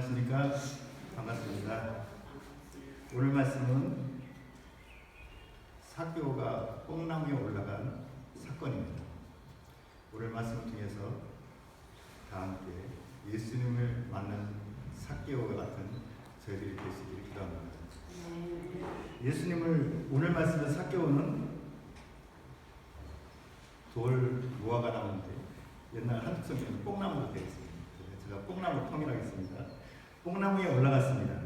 안녕하십니까. 반갑습니다. 오늘 말씀은 삭개오가 뽕나무에 올라간 사건입니다. 오늘 말씀을 통해서 다 함께 예수님을 만난 삭개오와 같은 저희들이 되시길 기도합니다. 예수님을 오늘 말씀은 삭개오는 돌 무화과 나무인데 옛날 한국 성경은 뽕나무로 되어 있습니다. 제가 뽕나무 텀이라고 했습니다. 뽕나무에 올라갔습니다.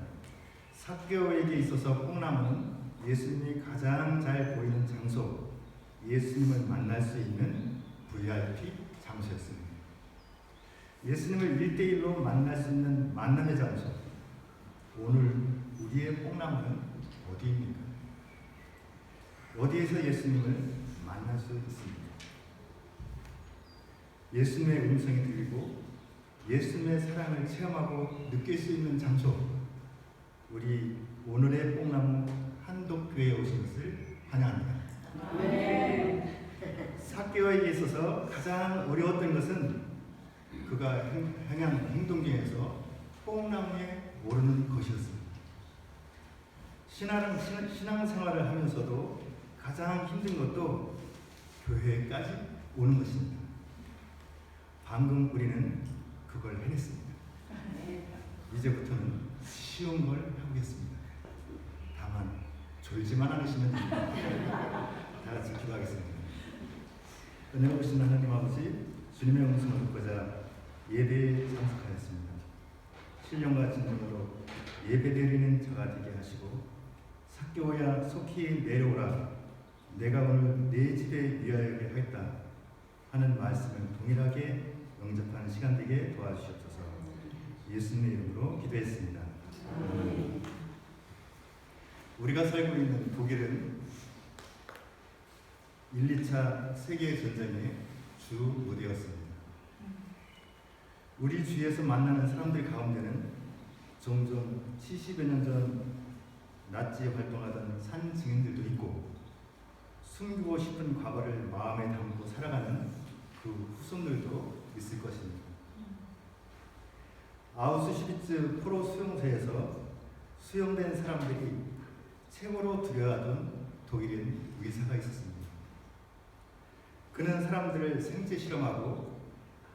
삭개오에게 있어서 뽕나무는 예수님이 가장 잘 보이는 장소, 예수님을 만날 수 있는 VIP 장소였습니다. 예수님을 1대1로 만날 수 있는 만남의 장소. 오늘 우리의 뽕나무는 어디입니까? 어디에서 예수님을 만날 수 있습니까? 예수님의 음성이 들리고 예수님의 사랑을 체험하고 느낄 수 있는 장소. 우리 오늘의 뽕나무 한독교회에 오신 것을 환영합니다. 삭개오에게 있어서 가장 어려웠던 것은 그가 행한 행동 중에서 뽕나무에 오르는 것이었습니다. 신앙생활을 하면서도 가장 힘든 것도 교회까지 오는 것입니다. 방금 우리는 그걸 해냈습니다. 이제부터는 쉬운 걸 해보겠습니다. 다만 졸지만 않으시면 됩니다. 다 같이 기도하겠습니다. 은혜로우신 하나님 아버지, 주님의 음성을 듣고자 예배에 참석하였습니다. 신령과 진정으로 예배드리는 저가 되게 하시고, 삭개오야 속히 내려오라, 내가 오늘 내 집에 위하여 하겠다 하는 말씀을 동일하게 영접하는 시간 되게 도와주시옵소서. 예수님의 이름으로 기도했습니다. 우리가 살고 있는 독일은 1, 2차 세계전쟁의 주 무대였습니다. 우리 주위에서 만나는 사람들 가운데는 종종 70여 년 전 나치 활동하던 산 증인들도 있고, 숨기고 싶은 과거를 마음에 담고 살아가는 그 후손들도 있을 것입니다. 아우슈비츠 포로 수용소에서 수용된 사람들이 최고로 두려워하던 독일인 의사가 있었습니다. 그는 사람들을 생체 실험하고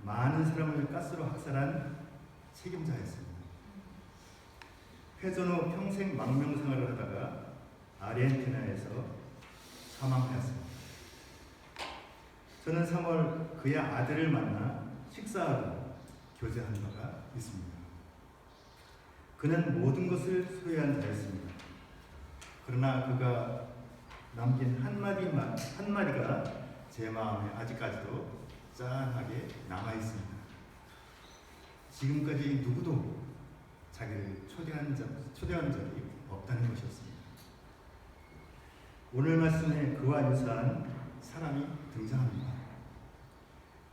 많은 사람을 가스로 학살한 책임자였습니다. 회전 후 평생 망명생활을 하다가 아르헨티나에서 사망하였습니다. 저는 3월 그의 아들을 만나 식사하고 교제한 바가 있습니다. 그는 모든 것을 소유한 자였습니다. 그러나 그가 남긴 한마디가 제 마음에 아직까지도 짠하게 남아있습니다. 지금까지 누구도 자기를 초대한 적이 없다는 것이었습니다. 오늘 말씀에 그와 유사한 사람이 등장합니다.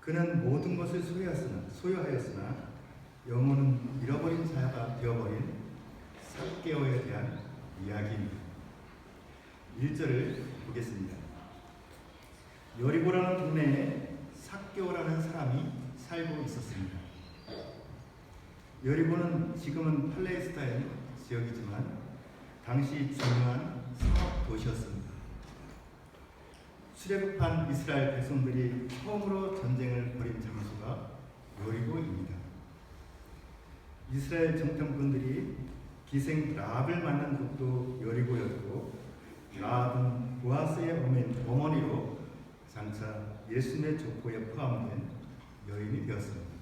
그는 모든 것을 소유하였으나 영혼은 잃어버린 자가 되어버린 삭개오에 대한 이야기입니다. 1절을 보겠습니다. 여리고라는 동네에 삭개오라는 사람이 살고 있었습니다. 여리고는 지금은 팔레스타인 지역이지만 당시 중요한 상업 도시였습니다. 출애굽한 이스라엘 백성들이 처음으로 전쟁을 벌인 장소가 여리고입니다. 이스라엘 정탐꾼들이 기생 라합을 만난 곳도 여리고였고, 라합은 보아스의 어머니로 장차 예수님의 족보에 포함된 여인이 되었습니다.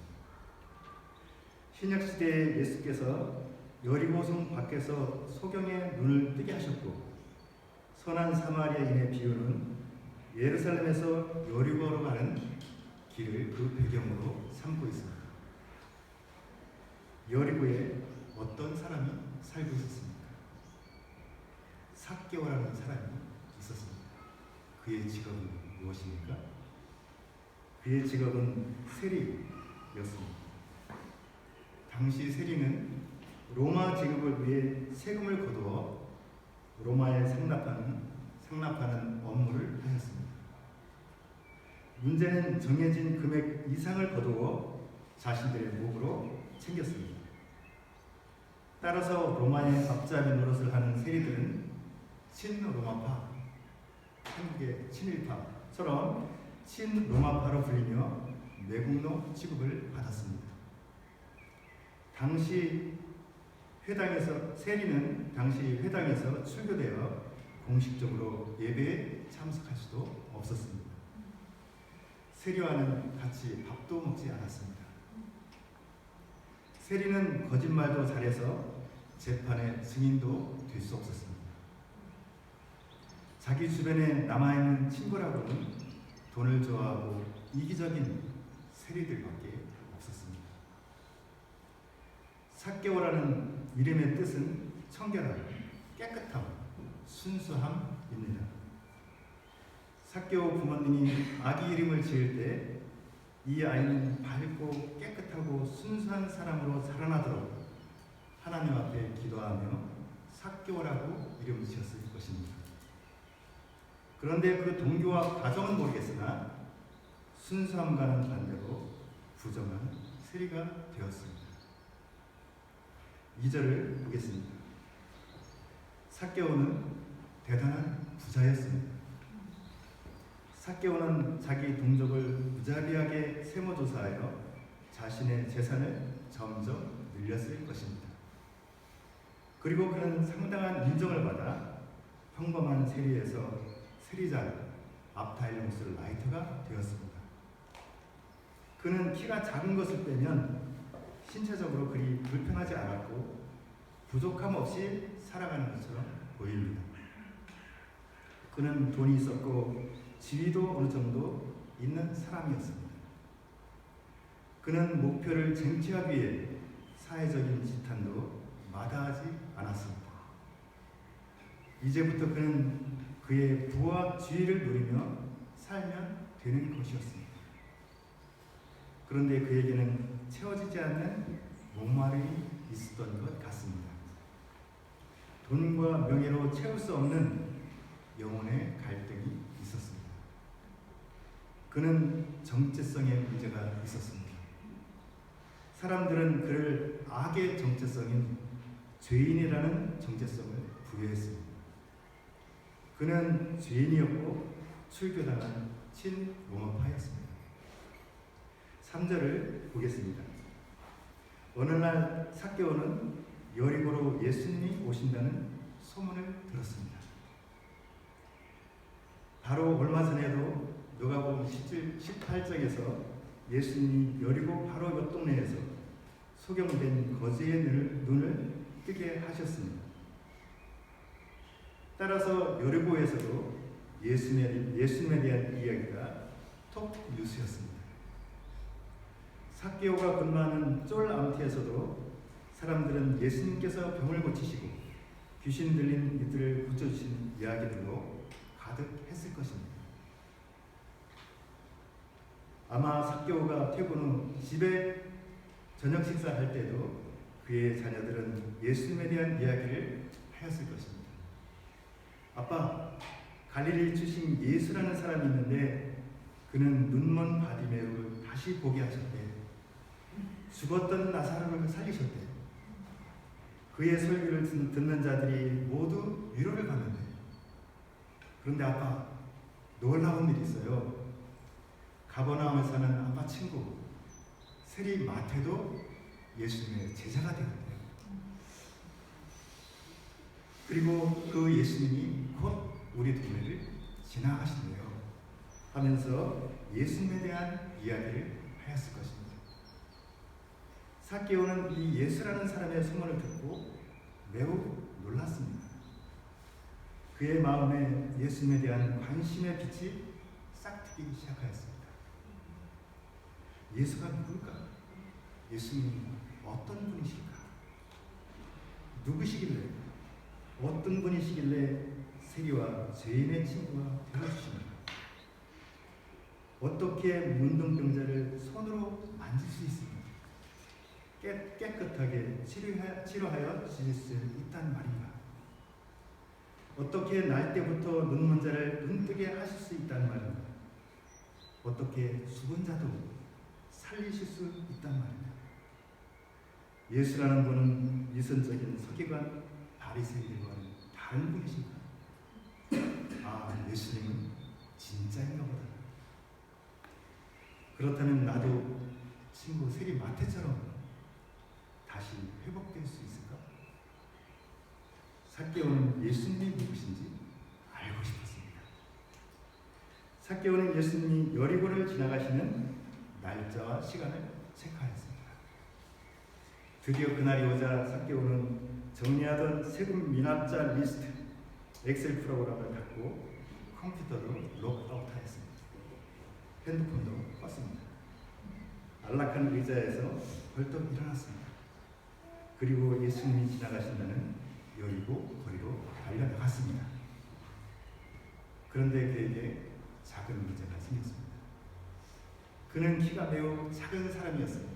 신약시대에 예수께서 여리고성 밖에서 소경의 눈을 뜨게 하셨고, 선한 사마리아인의 비유는 예루살렘에서 여리고로 가는 길을 그 배경으로 삼고 있습니다. 여리고에 어떤 사람이 살고 있었습니까? 삭개오라는 사람이 있었습니다. 그의 직업은 무엇입니까? 그의 직업은 세리였습니다. 당시 세리는 로마 제국을 위해 세금을 거두어 로마에 상납하는 업무를 하였습니다. 문제는 정해진 금액 이상을 거두어 자신들의 몫으로 챙겼습니다. 따라서 로마의 앞잡이 노릇을 하는 세리들은 친로마파, 한국의 친일파처럼 친로마파로 불리며 매국노 취급을 받았습니다. 당시 회당에서 세리는 당시 회당에서 출교되어 공식적으로 예배에 참석할 수도 없었습니다. 세리와는 같이 밥도 먹지 않았습니다. 세리는 거짓말도 잘해서 재판의 증인도 될 수 없었습니다. 자기 주변에 남아있는 친구라고는 돈을 좋아하고 이기적인 세리들밖에 없었습니다. 삭개오라는 이름의 뜻은 청결함, 깨끗함, 순수함입니다. 삭개오 부모님이 아기 이름을 지을 때 이 아이는 밝고 깨끗하고 순수한 사람으로 자라나도록 하나님 앞에 기도하며 삭개오라고 이름을 지었을 것입니다. 그런데 그 동교와 가정은 모르겠으나 순수함과는 반대로 부정한 세리가 되었습니다. 2절을 보겠습니다. 삭개오는 대단한 부자였습니다. 삭개오는 자기 동족을 무자비하게 세무조사하여 자신의 재산을 점점 늘렸을 것입니다. 그리고 그는 상당한 인정을 받아 평범한 세리에서 세리장 압타일무스 라이터가 되었습니다. 그는 키가 작은 것을 빼면 신체적으로 그리 불편하지 않았고 부족함 없이 살아가는 것처럼 보입니다. 그는 돈이 있었고 지위도 어느 정도 있는 사람이었습니다. 그는 목표를 쟁취하기 위해 사회적인 지탄도 마다하지 않았습니다. 이제부터 그는 그의 부와 지위를 누리며 살면 되는 것이었습니다. 그런데 그에게는 채워지지 않는 목마름이 있었던 것 같습니다. 돈과 명예로 채울 수 없는 영혼의 갈등이 있었습니다. 그는 정체성의 문제가 있었습니다. 사람들은 그를 악의 정체성인 죄인이라는 정체성을 부여했습니다. 그는 죄인이었고 출교당한 친로마파였습니다. 3절을 보겠습니다. 어느 날 삭개오는 여리고로 예수님이 오신다는 소문을 들었습니다. 바로 얼마 전에도 누가복음 18장에서 예수님이 여리고 바로 옆 동네에서 소경된 거지의 눈을 뜨게 하셨습니다. 따라서 여리고에서도 예수님에 대한 이야기가 톱 뉴스였습니다. 삭개오가 근무하는 쫄 암티에서도 사람들은 예수님께서 병을 고치시고 귀신 들린 이들을 고쳐주신 이야기들로 가득했을 것입니다. 아마 삭개오가 퇴근 후 집에 저녁 식사할 때도 그의 자녀들은 예수님에 대한 이야기를 하였을 것입니다. 아빠, 갈릴리 출신 예수라는 사람이 있는데 그는 눈먼 바디메오를 다시 보게 하셨대. 죽었던 나사로를 살리셨대. 그의 설교를 듣는 자들이 모두 위로를 받는데. 그런데 아빠, 놀라운 일이 있어요. 가버나움에 사는 아빠 친구 세리 마태도 예수님의 제자가 되었대요. 그리고 그 예수님이 곧 우리 동네를 지나가신대요 하면서 예수님에 대한 이야기를 하였을 것입니다. 삭개오는 이 예수라는 사람의 소문을 듣고 매우 놀랐습니다. 그의 마음에 예수님에 대한 관심의 빛이 싹트기 시작하였습니다. 예수가 누굴까? 예수님은 어떤 분이실까? 누구시길래, 어떤 분이시길래 세리와 죄인의 친구가 되어주십니까? 어떻게 문둥병자를 손으로 만질 수 있습니까? 깨끗하게 치료하여 주실 수 있단 말인가? 어떻게 날 때부터 눈먼 자를 눈뜨게 하실 수 있단 말인가? 어떻게 죽은 자도 살리실 수 있단 말인가? 예수라는 분은 위선적인 서기관 바리새인들과는 다른 분이신가? 아, 예수님은 진짜인가 보다. 그렇다면 나도 친구 세리 마태처럼 다시 회복될 수 있을까? 삭개오는 예수님이 누구신지 알고 싶었습니다. 삭개오는 예수님이 여리고를 지나가시는 날짜와 시간을 체크하였습니다. 드디어 그날이 오자 삭개오는 정리하던 세금 미납자 리스트 엑셀 프로그램을 닫고 컴퓨터로 록아웃하였습니다. 핸드폰도 껐습니다. 안락한 의자에서 벌떡 일어났습니다. 그리고 예수님이 지나가신다는 여리고 거리로 달려나갔습니다. 그런데 그에게 작은 문제가 생겼습니다. 그는 키가 매우 작은 사람이었습니다.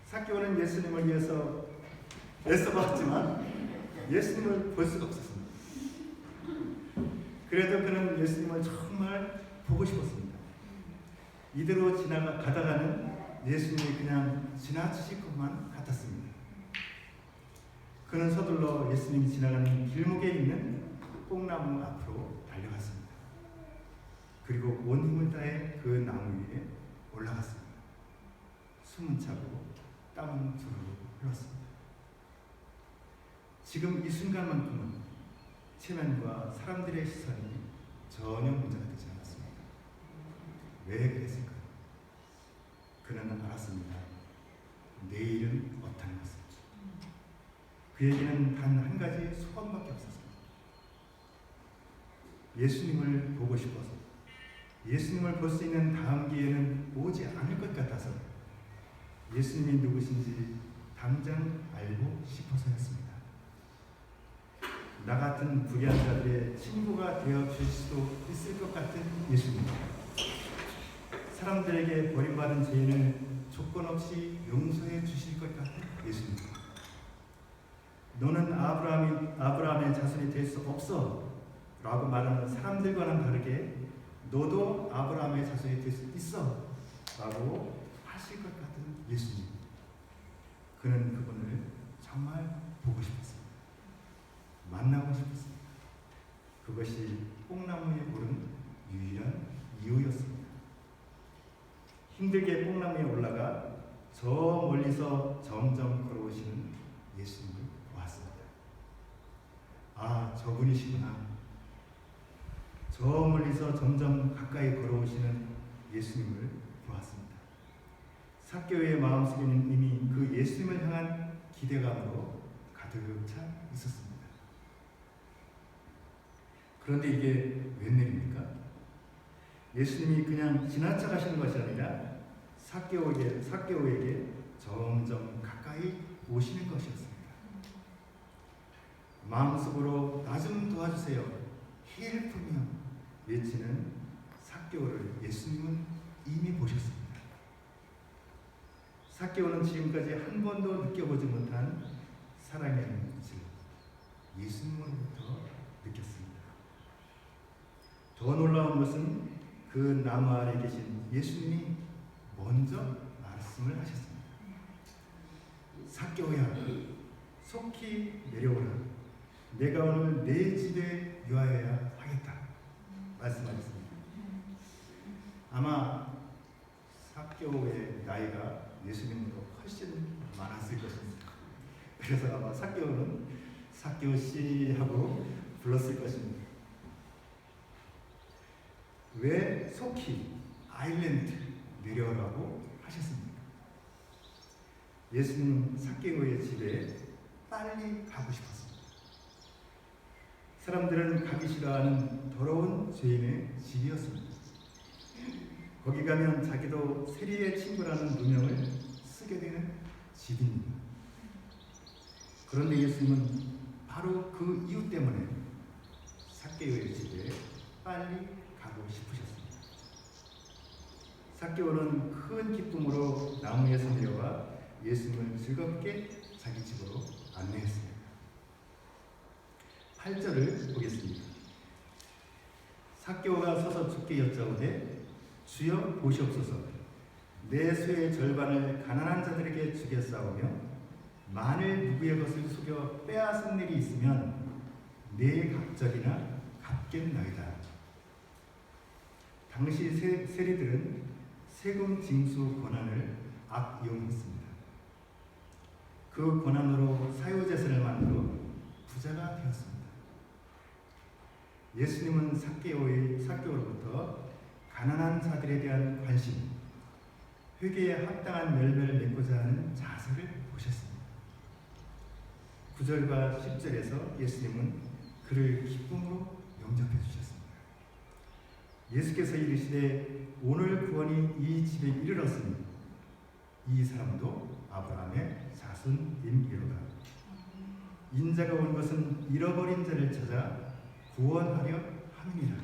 삭개오는 예수님을 위해서 애써봤지만 예수님을 볼 수가 없었습니다. 그래도 그는 예수님을 정말 보고 싶었습니다. 이대로 가다가는 예수님이 그냥 지나치실 것만 같았습니다. 그는 서둘러 예수님이 지나가는 길목에 있는 뽕나무 앞으로 달려갔습니다. 그리고 온 힘을 다해 그 나무 위에 올라갔습니다. 숨은 차고 땀은 주르르 흘렀습니다. 지금 이 순간만큼은 체면과 사람들의 시선이 전혀 문제가 되지 않았습니다. 왜 그랬을까요? 그는 알았습니다. 내일은 어떤 것을. 그에게는 단 한 가지 소원밖에 없었습니다. 예수님을 보고 싶어서, 예수님을 볼 수 있는 다음 기회는 오지 않을 것 같아서 예수님이 누구신지 당장 알고 싶어서였습니다. 나 같은 불의한 자들의 친구가 되어 주실 수도 있을 것 같은 예수님. 사람들에게 버림받은 죄인을 조건 없이 용서해 주실 것 같은 예수님. 너는 아브라함의 자손이 될 수 없어 라고 말하는 사람들과는 다르게 너도 아브라함의 자손이 될 수 있어 라고 하실 것 같은 예수님. 그는 그분을 정말 보고 싶었습니다. 만나고 싶었습니다. 그것이 뽕나무에 오른 유일한 이유였습니다. 힘들게 뽕나무에 올라가 저 멀리서 점점 걸어오시는 예수님을 보았습니다. 아, 저분이시구나. 저 멀리서 점점 가까이 걸어오시는 예수님을 보았습니다. 삭개오의 마음속에는 이미 그 예수님을 향한 기대감으로 가득 차 있었습니다. 그런데 이게 웬일입니까? 예수님이 그냥 지나쳐 가시는 것이 아니라 삭개오에게 점점 가까이 오시는 것이었습니다. 마음속으로 나 좀 도와주세요. 헬프며 외치는 삭개오를 예수님은 이미 보셨습니다. 삭개오는 지금까지 한 번도 느껴보지 못한 사랑의 눈빛을 예수님으로부터 느꼈습니다. 더 놀라운 것은 그 나무 아래 계신 예수님이 먼저 말씀을 하셨습니다. 삭개오야, 속히 내려오라. 내가 오늘 내 집에 유하여야 하겠다. 말씀하셨습니다. 아마 삭개오의 나이가 예수님보다 훨씬 많았을 것입니다. 그래서 아마 삭개오는 삭개오 씨 하고 불렀을 것입니다. 왜 속히 아일랜드 내려오라고 하셨습니까? 예수님은 삭개오의 집에 빨리 가고 싶었습니다. 사람들은 가기 싫어하는 더러운 죄인의 집이었습니다. 거기 가면 자기도 세리의 친구라는 누명을 쓰게 되는 집입니다. 그런데 예수님은 바로 그 이유 때문에 삭개오의 집에 빨리 가고 싶으셨습니다. 삭개오는 큰 기쁨으로 나무에서 내려와 예수님을 즐겁게 자기 집으로 안내했습니다. 8절을 보겠습니다. 삭개오가 서서 주께 여짜오되 주여 보시옵소서. 내 수의 절반을 가난한 자들에게 주겠사오며 만일 누구의 것을 속여 빼앗은 일이 있으면 내 갑절이나 갚겠나이다. 당시 세리들은 세금 징수 권한을 악용했습니다. 그 권한으로 사유재산을 만들어 부자가 되었습니다. 예수님은 삭개오로부터 가난한 자들에 대한 관심, 회개에 합당한 열매를 맺고자 하는 자세를 보셨습니다. 9절과 10절에서 예수님은 그를 기쁨으로 영접해 주셨습니다. 예수께서 이르시되 오늘 구원이 이 집에 이르렀으니 이 사람도 아브라함의 자손임이로다. 인자가 온 것은 잃어버린 자를 찾아 구원하려 함이니라.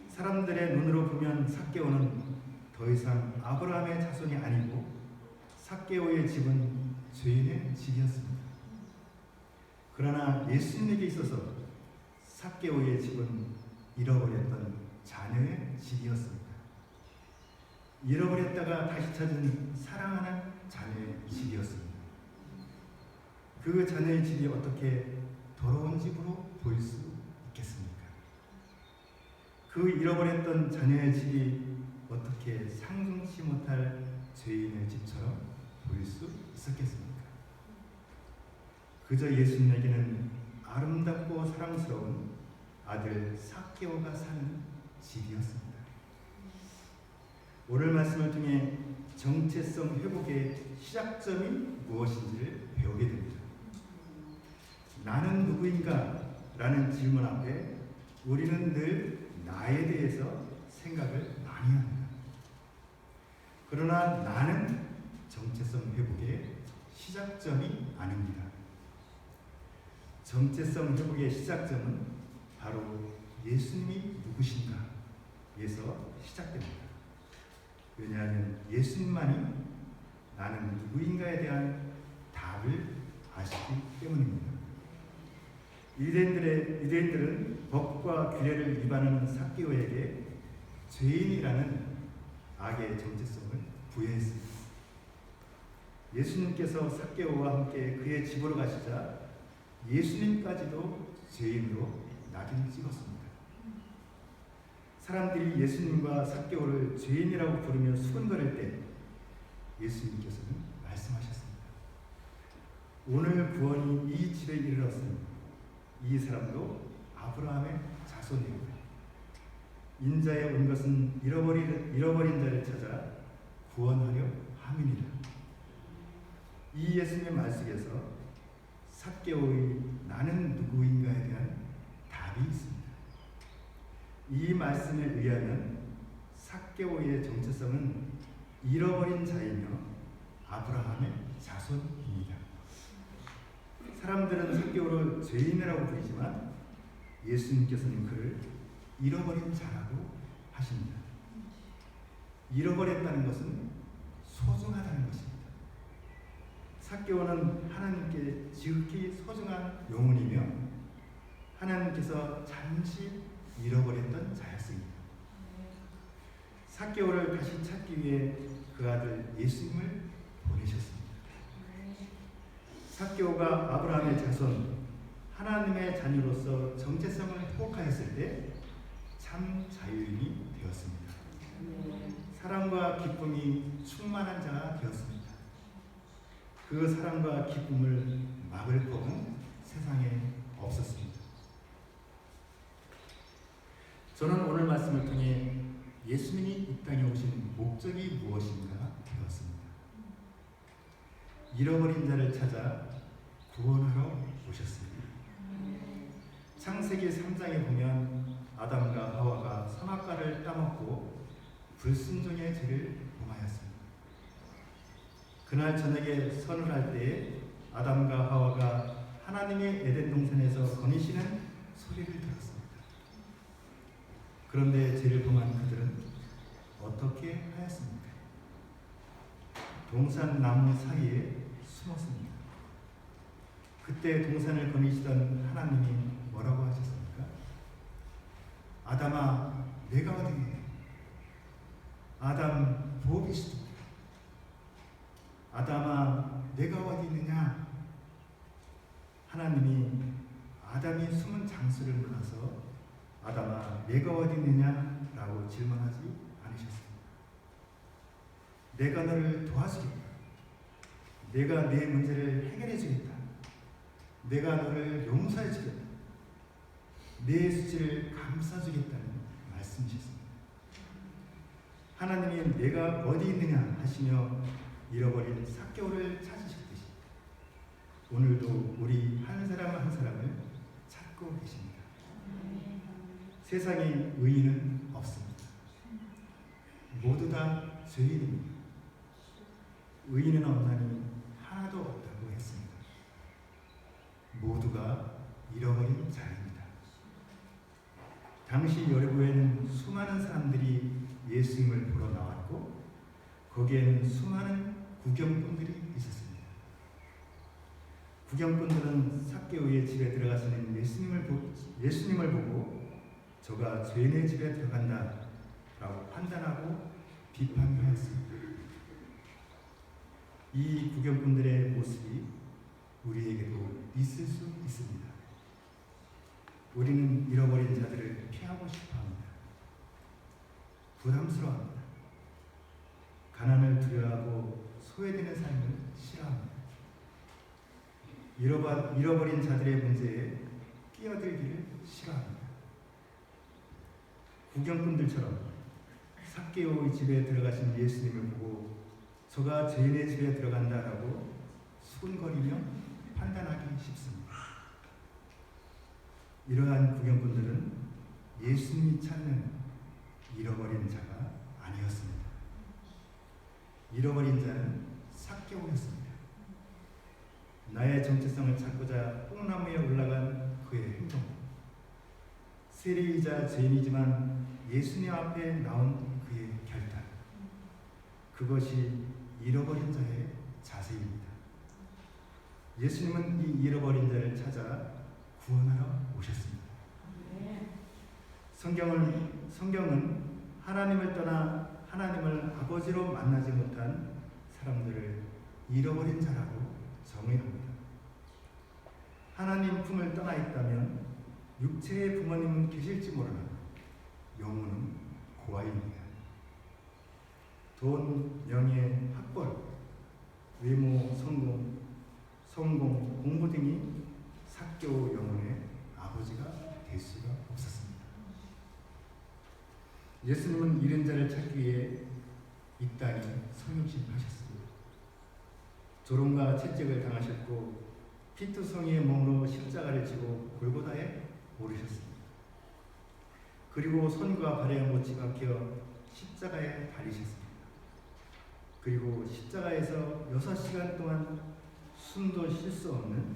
사람들의 눈으로 보면 삭개오는 더 이상 아브라함의 자손이 아니고 삭개오의 집은 죄인의 집이었습니다. 그러나 예수님에게 있어서 삭개오의 집은 잃어버렸던 자녀의 집이었습니다. 잃어버렸다가 다시 찾은 사랑하는 자녀의 집이었습니다. 그 자녀의 집이 어떻게 더러운 집으로 보일 수 있겠습니까? 그 잃어버렸던 자녀의 집이 어떻게 상중치 못할 죄인의 집처럼 보일 수 있었겠습니까? 그저 예수님에게는 아름답고 사랑스러운 아들 삭개오가 사는 집이었습니다. 오늘 말씀을 통해 정체성 회복의 시작점이 무엇인지를 배우게 됩니다. 나는 누구인가? 라는 질문 앞에 우리는 늘 나에 대해서 생각을 많이 합니다. 그러나 나는 정체성 회복의 시작점이 아닙니다. 정체성 회복의 시작점은 바로 예수님이 누구신가 에서 시작됩니다. 왜냐하면 예수님만이 나는 누구인가에 대한 답을 아시기 때문입니다. 유대인들은 법과 규례를 위반하는 삭개오에게 죄인이라는 악의 정체성을 부여했습니다. 예수님께서 삭개오와 함께 그의 집으로 가시자 예수님까지도 죄인으로 낙인을 찍었습니다. 사람들이 예수님과 삭개오를 죄인이라고 부르며 수군거릴 때 예수님께서는 말씀하셨습니다. 오늘 구원이 이 집에 이르렀으니 이 사람도 아브라함의 자손이고 인자에 온 것은 잃어버린 자를 찾아 구원하려 함이니라. 이 예수님의 말 속에서 삭개오의 나는 누구인가에 대한 답이 있습니다. 이 말씀에 의하면 삭개오의 정체성은 잃어버린 자이며 아브라함의 자손입니다. 사람들은 삭개오를 죄인이라고 부르지만 예수님께서는 그를 잃어버린 자라고 하십니다. 잃어버렸다는 것은 소중하다는 것입니다. 삭개오는 하나님께 지극히 소중한 영혼이며 하나님께서 잠시 잃어버렸던 자였습니다. 삭개오를 다시 찾기 위해 그 아들 예수님을 보내셨습니다. 삭개오가 아브라함의 자손, 하나님의 자녀로서 정체성을 회복하였을 때 참 자유인이 되었습니다. 사랑과 기쁨이 충만한 자가 되었습니다. 그 사랑과 기쁨을 막을 법은 세상에 없었습니다. 저는 오늘 말씀을 통해 예수님이 이 땅에 오신 목적이 무엇인가 배웠습니다. 잃어버린 자를 찾아 구원하러 오셨습니다. 창세기 3장에 보면 아담과 하와가 선악과를 따먹고 불순종의 죄를 범하였습니다. 그날 저녁에 선을 할 때에 아담과 하와가 하나님의 에덴 동산에서 거니시는 소리를 들었습니다. 그런데 죄를 범한 그들은 어떻게 하였습니까? 동산 나무 사이에 숨었습니다. 그때 동산을 거니시던 하나님이 뭐라고 하셨습니까? 아담아, 내가 어디에? 아담 보비스도. 아담아, 내가 어디 있느냐? 하나님이 아담이 숨은 장소를 몰라서 아담아 내가 어디 있느냐? 라고 질문하지 않으셨습니다. 내가 너를 도와주겠다. 내가 네 문제를 해결해 주겠다. 내가 너를 용서해 주겠다. 내 수치를 감싸 주겠다는 말씀이셨습니다. 하나님이 내가 어디 있느냐 하시며 잃어버린 삭개오를 찾으셨듯이 오늘도 우리 한 사람 한 사람을 찾고 계십니다. 세상에 의인은 없습니다. 모두 다 죄인입니다. 의인은 없나니 하나도 없다고 했습니다. 모두가 잃어버린 자입니다. 당시 여리고에는 수많은 사람들이 예수님을 보러 나왔고 거기에는 수많은 구경꾼들이 있었습니다. 구경꾼들은 삭개오의 집에 들어가시는 예수님을 보고 저가 죄인의 집에 들어간다 라고 판단하고 비판하였습니다. 이 구경꾼들의 모습이 우리에게도 있을 수 있습니다. 우리는 잃어버린 자들을 피하고 싶어합니다. 부담스러워합니다. 가난을 두려워하고 소외되는 삶을 싫어합니다. 잃어버린 자들의 문제에 끼어들기를 싫어합니다. 구경꾼들처럼 삭개오의 집에 들어가신 예수님을 보고 저가 죄인의 집에 들어간다라고 수군거리며 판단하기 쉽습니다. 이러한 구경꾼들은 예수님이 찾는 잃어버린 자가 아니었습니다. 잃어버린 자는 삭개오였습니다. 나의 정체성을 찾고자 뽕나무에 올라간 그의 행동, 세리이자 죄인이지만 예수님 앞에 나온 그의 결단, 그것이 잃어버린 자의 자세입니다. 예수님은 이 잃어버린 자를 찾아 구원하러 오셨습니다. 성경은 하나님을 떠나 하나님을 아버지로 만나지 못한 사람들을 잃어버린 자라고 정의합니다. 하나님 품을 떠나 있다면 육체의 부모님은 계실지 모르나 영혼은 고아입니다. 돈, 명예, 학벌, 외모, 성공, 공부 등이 삭개오 영혼의 아버지가 될 수가 없었습니다. 예수님은 잃은 자를 찾기 위해 이 땅에 성육신하셨습니다. 조롱과 채찍을 당하셨고 피투성이의 몸으로 십자가를 지고 골고다에 오르셨습니다. 그리고 손과 발에 못이 박혀 십자가에 달리셨습니다. 그리고 십자가에서 6시간 동안 숨도 쉴 수 없는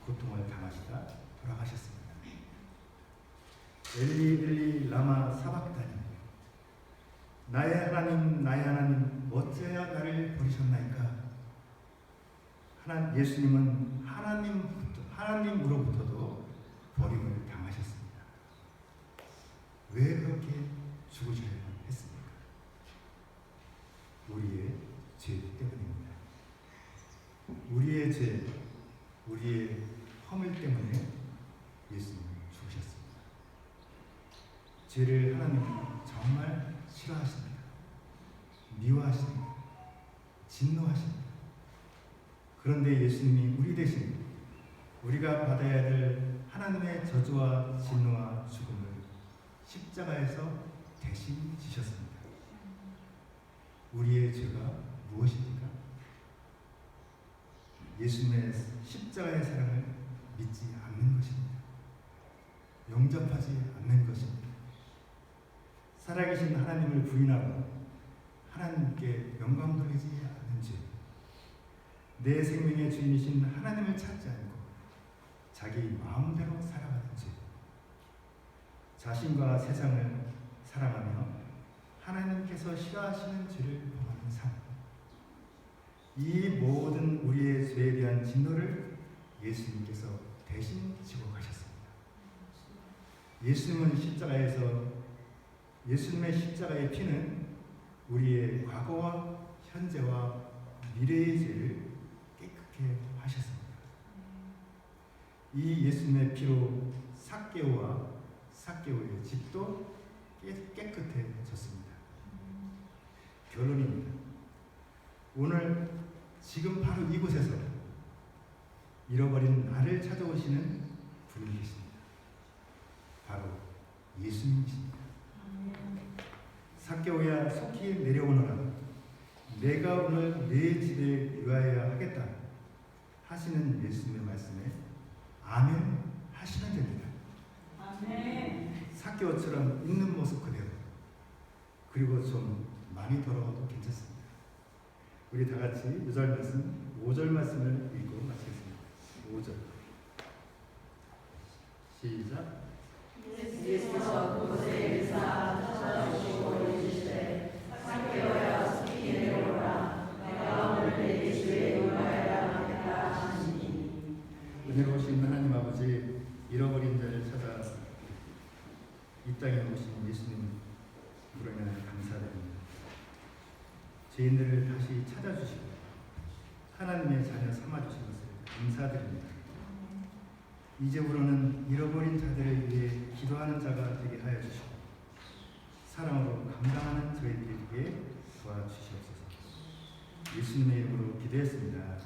고통을 당하시다 돌아가셨습니다. 엘리 엘리 라마 사박다니 나의 하나님 어찌하여 나를 버리셨나이까. 예수님은 하나님으로부터도 버림을 당하셨습니다. 왜 그렇게 죽으셔야 했습니까? 우리의 죄 때문입니다. 우리의 죄, 우리의 허물 때문에 예수님은 죽으셨습니다. 죄를 하나님은 정말 싫어하십니다. 미워하십니다. 진노하십니다. 그런데 예수님이 우리 대신 우리가 받아야 될 하나님의 저주와 진노와 죽음을 십자가에서 대신 지셨습니다. 우리의 죄가 무엇입니까? 예수님의 십자가의 사랑을 믿지 않는 것입니다. 영접하지 않는 것입니다. 살아계신 하나님을 부인하고 하나님께 영광 돌리지 않는 죄, 내 생명의 주인이신 하나님을 찾지 않고 자기 마음대로 살아가는 죄, 자신과 세상을 사랑하며 하나님께서 싫어하시는 죄를 범하는 삶, 이 모든 우리의 죄에 대한 진노를 예수님께서 대신 지고 가셨습니다. 예수님의 십자가의 피는 우리의 과거와 현재와 미래의 죄를 깨끗이 이 예수님의 피로 삭개오와 삭개오의 집도 깨끗해졌습니다. 결론입니다. 오늘 지금 바로 이곳에서 잃어버린 나를 찾아오시는 분이 계십니다. 바로 예수님이십니다. 삭개오야 속히 내려오너라. 내가 오늘 내 집에 유하여야 하겠다 하시는 예수님의 말씀에 아멘 하시면 됩니다. 아멘. 삭개오처럼 있는 모습 그대로, 그리고 좀 많이 돌아와도 괜찮습니다. 우리 다 같이 6절 말씀, 5절 말씀을 읽고 마치겠습니다. 5절 시작. 예수께서 그곳에 일사 찾아오시고 이르시되 삭개오야 속히 내려오라. 내가 오늘 내 집에 유하여야 하겠다 하시니. 은혜로우신 하나님 아버지, 잃어버린 자를 찾아 이 땅에 오신 예수님 그러나 감사드립니다. 죄인들을 다시 찾아주시고 하나님의 자녀 삼아주신 것을 감사드립니다. 이제부로는 잃어버린 자들을 위해 기도하는 자가 되게 하여 주시고 사랑으로 감당하는 저희들에게 도와주시옵소서. 예수님의 이름으로 기도했습니다.